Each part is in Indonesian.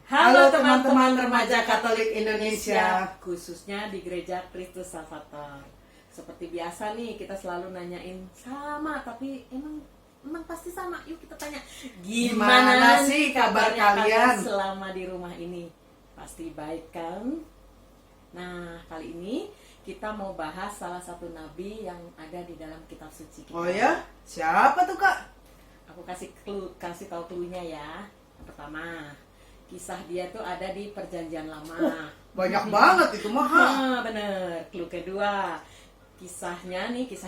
Halo teman-teman remaja Katolik Indonesia, khususnya di Gereja Kristus Salvator. Seperti biasa nih, kita selalu nanyain sama, tapi emang pasti sama. Yuk kita tanya, gimana sih kabar kalian selama di rumah ini? Pasti baik kan? Nah, kali ini kita mau bahas salah satu nabi yang ada di dalam kitab suci kita. Oh ya? Siapa tuh, Kak? Aku kasih tahu clue-nya ya. Yang pertama, kisah dia tuh ada di Perjanjian Lama. Banyak banget itu mah. Bener. Clue kedua, kisah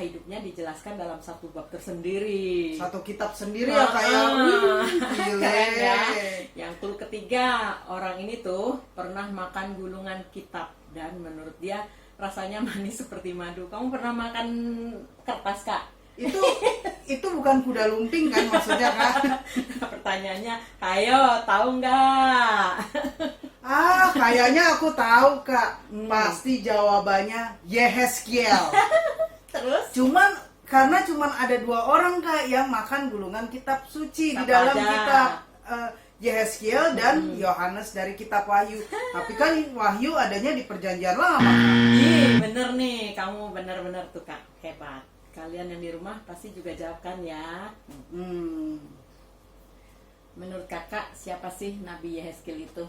hidupnya dijelaskan dalam satu bab tersendiri. Satu kitab sendiri ya kayak. Keren ya. Yang clue ketiga, orang ini tuh pernah makan gulungan kitab dan menurut dia rasanya manis seperti madu. Kamu pernah makan kertas, Kak? Itu bukan kuda lumping kan maksudnya, Kak? Pertanyaannya, ayo tahu nggak? Kayaknya aku tahu, Kak. Pasti jawabannya Yehezkiel. Terus? Karena cuman ada 2 orang, Kak, yang makan gulungan kitab suci di dalam kitab Yehezkiel dan Yohanes dari kitab Wahyu. Tapi kan Wahyu adanya di Perjanjian Lama. Bener nih, kamu bener-bener tuh, Kak, hebat. Kalian yang di rumah pasti juga jawabkan ya. Menurut kakak, siapa sih Nabi Yehezkiel itu?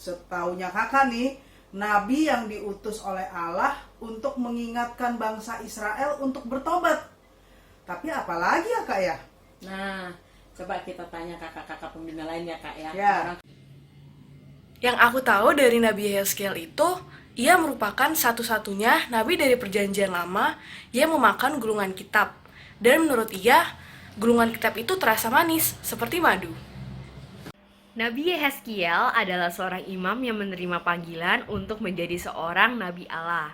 Setaunya kakak nih, Nabi yang diutus oleh Allah untuk mengingatkan bangsa Israel untuk bertobat. Tapi apalagi ya, Kak ya? Nah, coba kita tanya kakak-kakak pembina lain ya, Kak ya. Yang aku tahu dari Nabi Yehezkiel itu, ia merupakan satu-satunya nabi dari Perjanjian Lama yang memakan gulungan kitab. Dan menurut ia, gulungan kitab itu terasa manis, seperti madu. Nabi Yehezkiel adalah seorang imam yang menerima panggilan untuk menjadi seorang nabi Allah.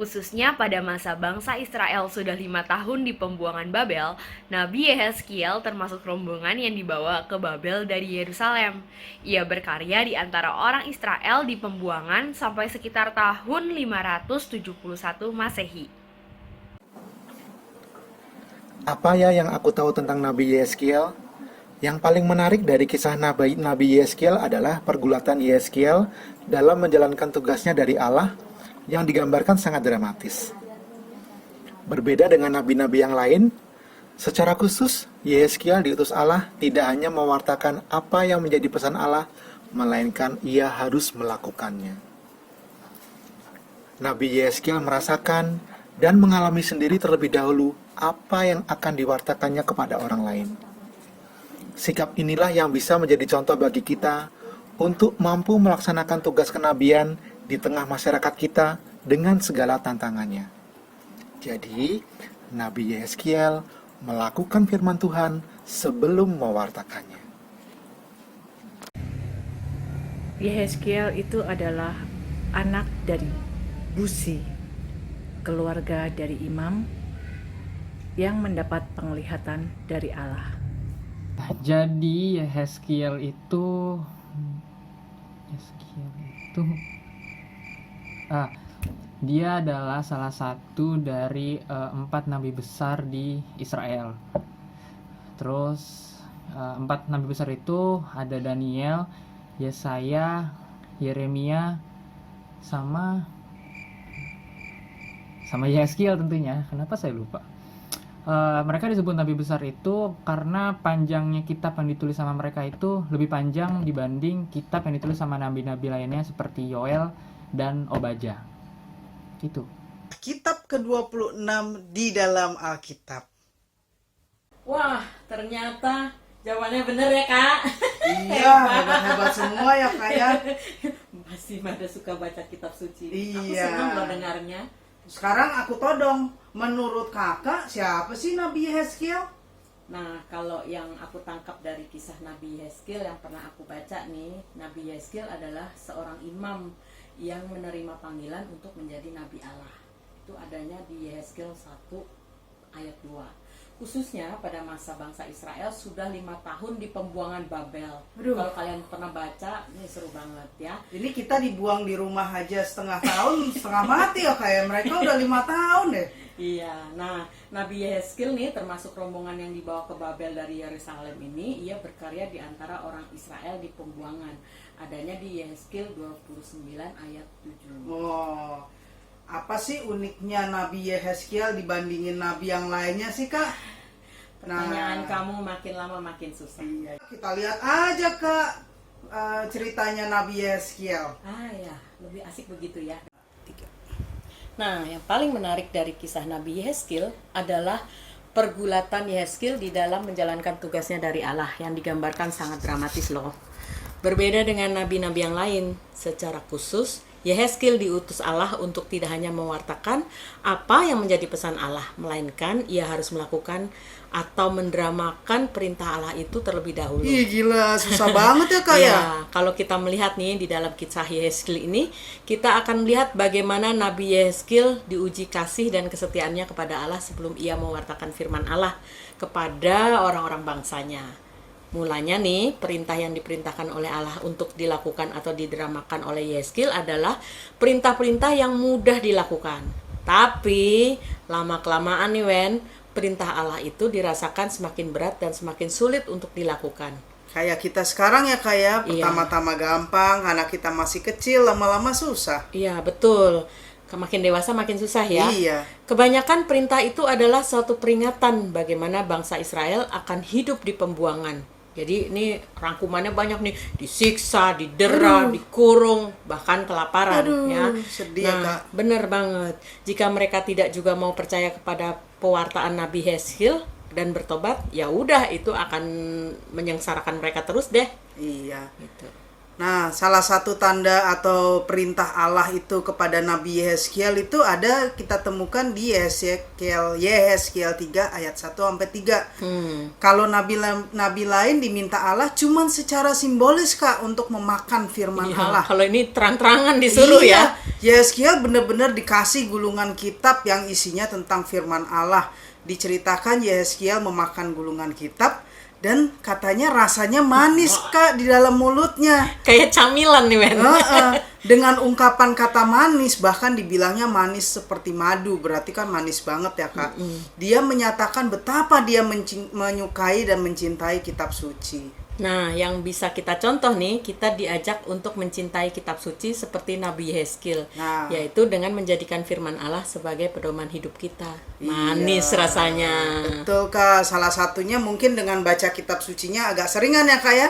Khususnya pada masa bangsa Israel sudah 5 tahun di pembuangan Babel, Nabi Yehezkiel termasuk rombongan yang dibawa ke Babel dari Yerusalem. Ia berkarya di antara orang Israel di pembuangan sampai sekitar tahun 571 Masehi. Apa ya yang aku tahu tentang Nabi Yehezkiel? Yang paling menarik dari kisah Nabi Yehezkiel adalah pergulatan Yehezkiel dalam menjalankan tugasnya dari Allah yang digambarkan sangat dramatis. Berbeda dengan nabi-nabi yang lain, secara khusus Yehezkiel diutus Allah tidak hanya mewartakan apa yang menjadi pesan Allah, melainkan ia harus melakukannya. Nabi Yehezkiel merasakan dan mengalami sendiri terlebih dahulu apa yang akan diwartakannya kepada orang lain. Sikap inilah yang bisa menjadi contoh bagi kita untuk mampu melaksanakan tugas kenabian di tengah masyarakat kita dengan segala tantangannya. Jadi, Nabi Yehezkiel melakukan firman Tuhan sebelum mewartakannya. Yehezkiel itu adalah anak dari Buzi, keluarga dari imam yang mendapat penglihatan dari Allah. Jadi Yehezkiel itu dia adalah salah satu dari 4 nabi besar di Israel. Terus 4 nabi besar itu ada Daniel, Yesaya, Yeremia, sama Yehezkiel tentunya. Kenapa saya lupa? Mereka disebut nabi besar itu karena panjangnya kitab yang ditulis sama mereka itu lebih panjang dibanding kitab yang ditulis sama nabi-nabi lainnya seperti Yoel dan Obadya. Gitu. Kitab ke-26 di dalam Alkitab. Wah, ternyata jawabannya bener ya, Kak. Iya, hebat-hebat semua ya, Kak ya. Masih pada suka baca kitab suci. Iya. Aku senang loh dengarnya. Sekarang aku todong. Menurut kakak, siapa sih Nabi Yehezkiel? Nah, kalau yang aku tangkap dari kisah Nabi Yehezkiel yang pernah aku baca nih, Nabi Yehezkiel adalah seorang imam yang menerima panggilan untuk menjadi Nabi Allah. Itu adanya di Yehezkiel 1 ayat 2. Khususnya pada masa bangsa Israel sudah 5 tahun di pembuangan Babel. Kalau kalian pernah baca, ini seru banget ya. Ini kita dibuang di rumah aja setengah tahun, setengah mati ya, kayak mereka udah 5 tahun deh. Iya, nah Nabi Yehezkiel nih termasuk rombongan yang dibawa ke Babel dari Yerusalem ini, ia berkarya di antara orang Israel di pembuangan. Adanya di Yehezkiel 29 ayat 7. Oh, apa sih uniknya Nabi Yehezkiel dibandingin nabi yang lainnya sih Kak? Pertanyaan kamu makin lama makin susah. Iya. Kita lihat aja Kak ceritanya Nabi Yehezkiel. Ah ya, lebih asik begitu ya. Nah, yang paling menarik dari kisah Nabi Yehezkiel adalah pergulatan Yehezkiel di dalam menjalankan tugasnya dari Allah yang digambarkan sangat dramatis loh. Berbeda dengan nabi-nabi yang lain, secara khusus Yehezkiel diutus Allah untuk tidak hanya mewartakan apa yang menjadi pesan Allah, melainkan ia harus melakukan atau mendramakan perintah Allah itu terlebih dahulu. Ih gila, susah banget ya Kak ya. Ya, kalau kita melihat nih di dalam kisah Yehezkiel ini, kita akan melihat bagaimana Nabi Yehezkiel diuji kasih dan kesetiaannya kepada Allah sebelum ia mewartakan firman Allah kepada orang-orang bangsanya. Mulanya nih, perintah yang diperintahkan oleh Allah untuk dilakukan atau didramakan oleh Yehezkiel adalah perintah-perintah yang mudah dilakukan. Tapi, lama-kelamaan nih Wen, perintah Allah itu dirasakan semakin berat dan semakin sulit untuk dilakukan. Kayak kita sekarang ya Kak ya, Iya. pertama-tama gampang, anak kita masih kecil, lama-lama susah. Iya, betul. Makin dewasa makin susah ya. Iya. Kebanyakan perintah itu adalah suatu peringatan bagaimana bangsa Israel akan hidup di pembuangan. Jadi ini rangkumannya banyak nih, disiksa, didera, dikurung, bahkan kelaparan ya. Sedih ya, Kak. Bener banget. Jika mereka tidak juga mau percaya kepada pewartaan Nabi Yehezkiel dan bertobat, ya udah itu akan menyengsarakan mereka terus deh. Iya. Gitu. Nah, salah satu tanda atau perintah Allah itu kepada Nabi Yehezkiel itu ada kita temukan di Yehezkiel 3 ayat 1 sampai 3. Kalau nabi lain diminta Allah cuman secara simbolis Kak untuk memakan firman Iya, Allah. kalau ini terang-terangan disuruh ya. Yehezkiel benar-benar dikasih gulungan kitab yang isinya tentang firman Allah. Diceritakan Yehezkiel memakan gulungan kitab dan katanya rasanya manis Kak di dalam mulutnya. Kayak camilan nih men. Dengan ungkapan kata manis, bahkan dibilangnya manis seperti madu, berarti kan manis banget ya Kak. Dia menyatakan betapa dia menyukai dan mencintai kitab suci. Nah, yang bisa kita contoh nih, kita diajak untuk mencintai kitab suci seperti Nabi Yehezkiel, Nah. yaitu dengan menjadikan firman Allah sebagai pedoman hidup kita. Manis Iya, rasanya. Betul Kak, salah satunya mungkin dengan baca kitab sucinya agak seringan ya Kak ya.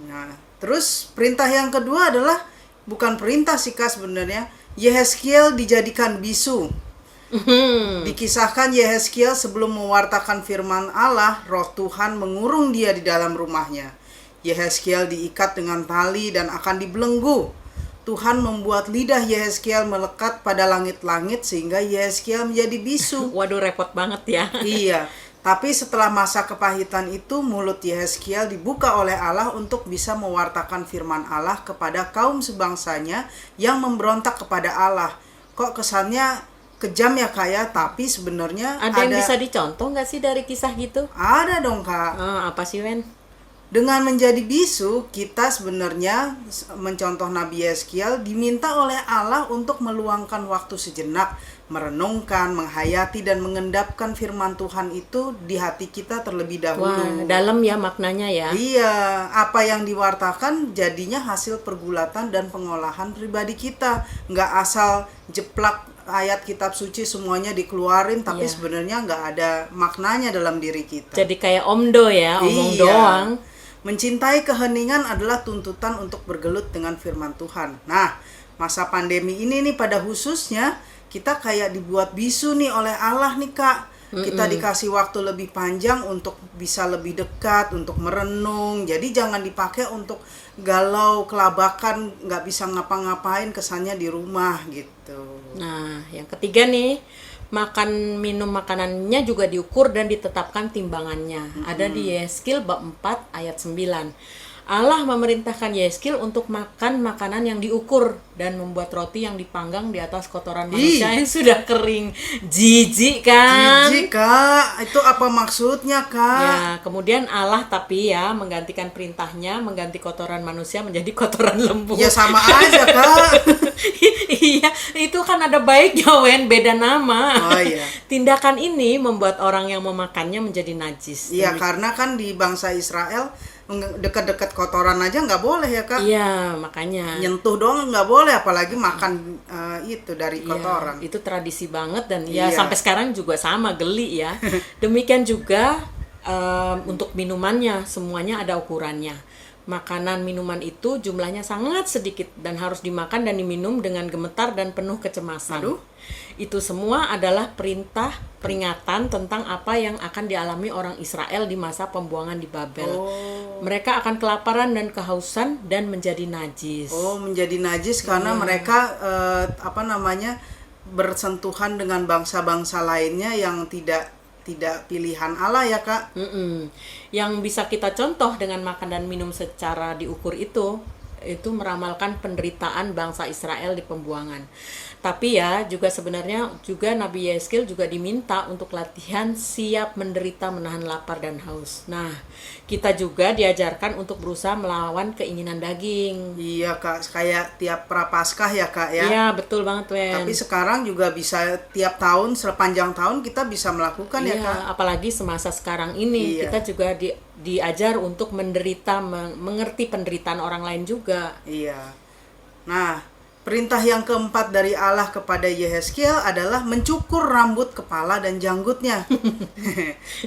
Nah, terus perintah yang kedua adalah bukan perintah sih Kak sebenarnya. Yehezkiel dijadikan bisu. Dikisahkan Yehezkiel sebelum mewartakan firman Allah, roh Tuhan mengurung dia di dalam rumahnya. Yehezkiel diikat dengan tali dan akan dibelenggu. Tuhan membuat lidah Yehezkiel melekat pada langit-langit sehingga Yehezkiel menjadi bisu. Waduh, repot banget ya. Iya, tapi setelah masa kepahitan itu, mulut Yehezkiel dibuka oleh Allah untuk bisa mewartakan firman Allah kepada kaum sebangsanya yang memberontak kepada Allah. Kok kesannya kejam ya Kak ya, tapi sebenarnya Ada yang bisa dicontoh nggak sih dari kisah gitu? Ada dong Kak. Apa sih Wen? Dengan menjadi bisu, kita sebenarnya mencontoh Nabi Yehezkiel diminta oleh Allah untuk meluangkan waktu sejenak, merenungkan, menghayati dan mengendapkan firman Tuhan itu di hati kita terlebih dahulu. Wah, dalam ya maknanya ya. Iya, apa yang diwartakan jadinya hasil pergulatan dan pengolahan pribadi kita. Nggak asal jeplak ayat kitab suci semuanya dikeluarin, tapi Iya. sebenarnya nggak ada maknanya dalam diri kita. Jadi kayak omdo ya, omong Iya. doang. Mencintai keheningan adalah tuntutan untuk bergelut dengan firman Tuhan. Nah, masa pandemi ini nih pada khususnya kita kayak dibuat bisu nih oleh Allah nih Kak. Kita dikasih waktu lebih panjang untuk bisa lebih dekat, untuk merenung. Jadi jangan dipakai untuk galau, kelabakan, nggak bisa ngapa-ngapain, kesannya di rumah gitu. Nah, yang ketiga nih, makan minum makanannya juga diukur dan ditetapkan timbangannya. Ada di Yehezkiel bab 4 ayat 9. Allah memerintahkan Yeskil untuk makan makanan yang diukur dan membuat roti yang dipanggang di atas kotoran manusia yang sudah kering. Jijik kan? Jijik, Kak. Itu apa maksudnya, Kak? Ya, kemudian Allah tapi ya menggantikan perintahnya, mengganti kotoran manusia menjadi kotoran lembu. Ya sama aja, Kak. Iya, itu kan ada baiknya, Wen, beda nama. Oh iya. Tindakan ini membuat orang yang memakannya menjadi najis. Iya, karena kan di bangsa Israel dekat-dekat kotoran aja nggak boleh ya, Kak. Iya, makanya. Nyentuh doang nggak boleh, apalagi makan itu dari Iya, kotoran. itu tradisi banget dan ya Iya. sampai sekarang juga sama, geli ya. Demikian juga untuk minumannya, semuanya ada ukurannya. Makanan minuman itu jumlahnya sangat sedikit dan harus dimakan dan diminum dengan gemetar dan penuh kecemasan. Aduh. Itu semua adalah perintah peringatan tentang apa yang akan dialami orang Israel di masa pembuangan di Babel. Mereka akan kelaparan dan kehausan dan menjadi najis. Oh, menjadi najis karena mereka bersentuhan dengan bangsa-bangsa lainnya yang tidak pilihan Allah ya, Kak. Yang bisa kita contoh dengan makan dan minum secara diukur itu meramalkan penderitaan bangsa Israel di pembuangan. Tapi ya juga sebenarnya juga Nabi Yeskil juga diminta untuk latihan siap menderita menahan lapar dan haus. Nah, kita juga diajarkan untuk berusaha melawan keinginan daging. Iya, Kak, kayak tiap Prapaskah ya, Kak ya. Iya, betul banget, Wen. Tapi sekarang juga bisa tiap tahun, sepanjang tahun kita bisa melakukan ya, Kak. Apalagi semasa sekarang ini Iya. kita juga diajar untuk menderita, mengerti penderitaan orang lain juga. Iya. Nah, perintah yang keempat dari Allah kepada Yehezkiel adalah mencukur rambut kepala dan janggutnya.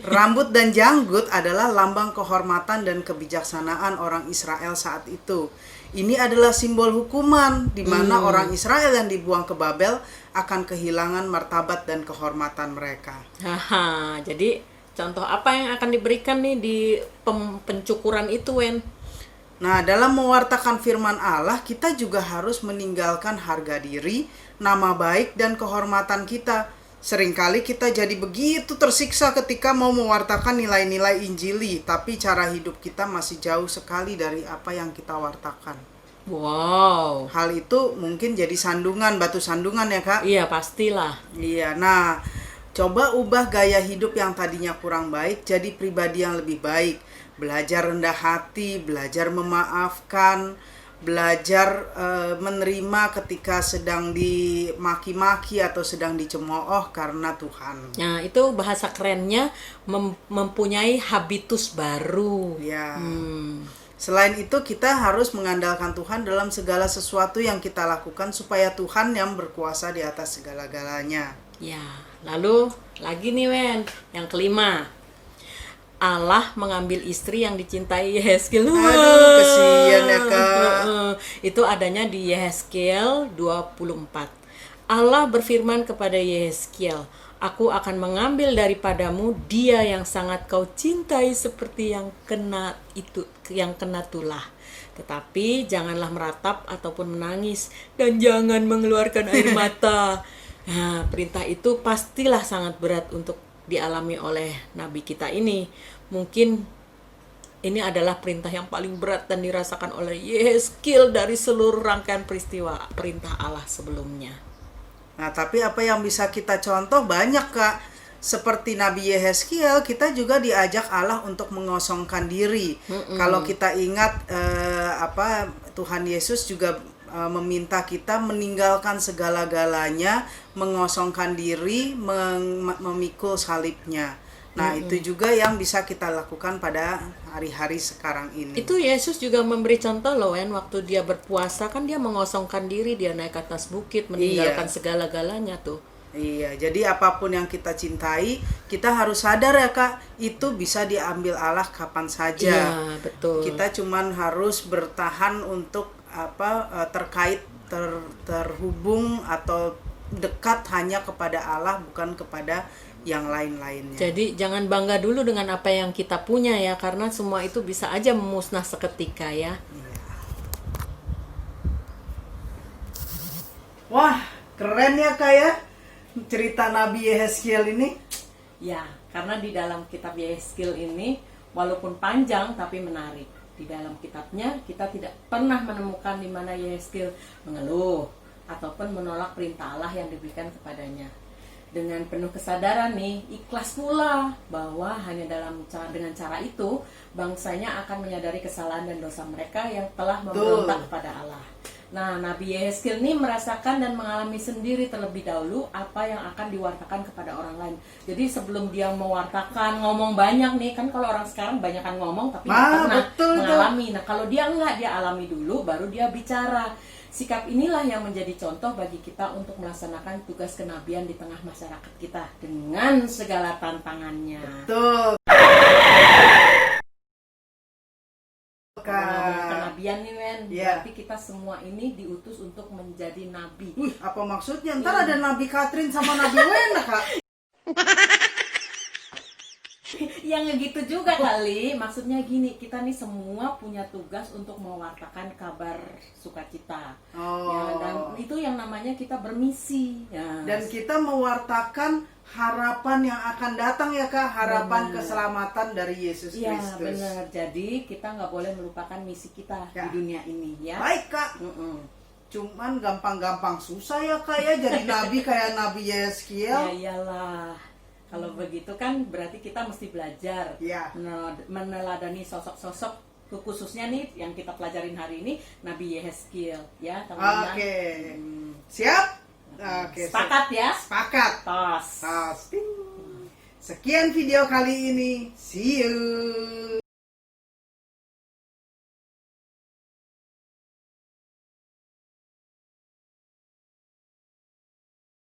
Rambut dan janggut adalah lambang kehormatan dan kebijaksanaan orang Israel saat itu. Ini adalah simbol hukuman di mana orang Israel yang dibuang ke Babel akan kehilangan martabat dan kehormatan mereka. Haha, jadi contoh apa yang akan diberikan nih di pencukuran itu, Wen? Nah, dalam mewartakan firman Allah, kita juga harus meninggalkan harga diri, nama baik, dan kehormatan kita. Seringkali kita jadi begitu tersiksa ketika mau mewartakan nilai-nilai Injili, tapi cara hidup kita masih jauh sekali dari apa yang kita wartakan. Wow. Hal itu mungkin jadi sandungan, batu sandungan ya, Kak? Iya, pastilah. Iya, nah, coba ubah gaya hidup yang tadinya kurang baik jadi pribadi yang lebih baik. Belajar rendah hati, belajar memaafkan, belajar menerima ketika sedang dimaki-maki atau sedang dicemooh karena Tuhan. Nah, itu bahasa kerennya mempunyai habitus baru. Ya. Selain itu kita harus mengandalkan Tuhan dalam segala sesuatu yang kita lakukan supaya Tuhan yang berkuasa di atas segala-galanya. Ya, lalu lagi nih, Wen, yang kelima. Allah mengambil istri yang dicintai Yehezkiel. Aduh, kesian ya, Kak. Itu adanya di Yehezkiel 24. Allah berfirman kepada Yehezkiel, "Aku akan mengambil daripadamu dia yang sangat kau cintai seperti yang kena tulah. Tetapi janganlah meratap ataupun menangis dan jangan mengeluarkan air mata." Nah, perintah itu pastilah sangat berat untuk dialami oleh nabi kita ini. Mungkin ini adalah perintah yang paling berat dan dirasakan oleh Yehezkiel dari seluruh rangkaian peristiwa perintah Allah sebelumnya. Nah, tapi apa yang bisa kita contoh banyak, Kak. Seperti Nabi Yehezkiel, kita juga diajak Allah untuk mengosongkan diri. Kalau kita ingat Tuhan Yesus juga meminta kita meninggalkan segala-galanya, mengosongkan diri, memikul salibnya. Nah, itu juga yang bisa kita lakukan pada hari-hari sekarang ini. Itu Yesus juga memberi contoh loh, Wen, waktu dia berpuasa kan dia mengosongkan diri, dia naik ke atas bukit, meninggalkan segala-galanya tuh. Iya, jadi apapun yang kita cintai, kita harus sadar ya, Kak, itu bisa diambil Allah kapan saja. Iya, betul. Kita cuman harus bertahan untuk terhubung atau dekat hanya kepada Allah, bukan kepada yang lain-lainnya. Jadi jangan bangga dulu dengan apa yang kita punya ya, karena semua itu bisa aja memusnah seketika ya. Wah, keren ya, Kak ya, cerita Nabi Yehezkiel ini. Ya, karena di dalam kitab Yehezkiel ini walaupun panjang tapi menarik. Di dalam kitabnya kita tidak pernah menemukan di mana Yehezkiel mengeluh ataupun menolak perintah Allah yang diberikan kepadanya. Dengan penuh kesadaran nih, ikhlas pula bahwa hanya dengan cara itu bangsanya akan menyadari kesalahan dan dosa mereka yang telah memberontak kepada Allah. Nah, Nabi Yehezkiel ini merasakan dan mengalami sendiri terlebih dahulu apa yang akan diwartakan kepada orang lain. Jadi sebelum dia mewartakan, ngomong banyak nih, kan kalau orang sekarang banyakan ngomong tapi nggak pernah mengalami. Nah, kalau dia enggak, dia alami dulu baru dia bicara. Sikap inilah yang menjadi contoh bagi kita untuk melaksanakan tugas kenabian di tengah masyarakat kita dengan segala tantangannya. Betul. Kenabian nih men, berarti kita semua ini diutus untuk menjadi nabi. Wih, apa maksudnya? Ntar ada Nabi Katrin sama Nabi Wena, Kak. Yang gitu juga kali, maksudnya gini, kita nih semua punya tugas untuk mewartakan kabar sukacita. Ya, dan itu yang namanya kita bermisi. Ya. Dan kita mewartakan harapan yang akan datang ya Kak, harapan keselamatan dari Yesus Kristus. Iya benar, jadi kita nggak boleh melupakan misi kita di dunia ini ya. Baik Kak. Cuman gampang-gampang susah ya Kak ya jadi nabi kayak Nabi Yehezkiel. Ya iyalah. Kalau begitu kan berarti kita mesti belajar meneladani sosok-sosok khususnya nih yang kita pelajarin hari ini Nabi Yehezkiel ya teman-teman. Oke. Siap? Oke. Sepakat ya? Sepakat. Tos. Sekian video kali ini. See you.